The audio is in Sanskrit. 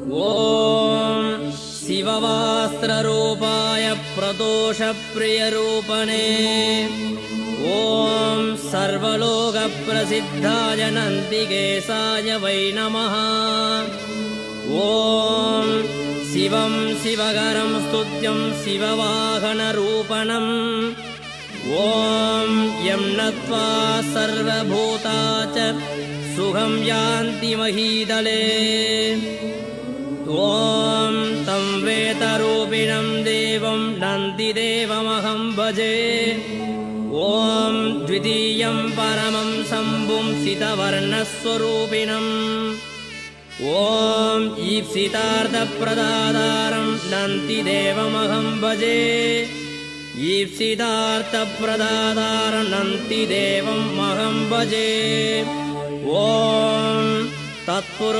ॐ शिववास्त्ररूपाय प्रदोषप्रियरूपणे ॐ सर्वलोकप्रसिद्धाय नन्दिकेशाय वै नमः। ॐ शिवं शिवकरं स्तुत्यं शिववाहनरूपणम् ॐ यं नत्वा सर्वभूता च सुखं यान्ति महीतले। ॐ तं वेदरूपिणं देवं नन्दिदेवमहं भजे। ॐ द्वितीयं परमं शम्भुं सितवर्णस्वरूपिणम् ॐ ईप्सितार्थप्रदातारं नन्दिदेवमहं भजे। ईप्सितार्थप्रदातारं नन्दिदेवमहं भजे। ॐ तत्पुरुषं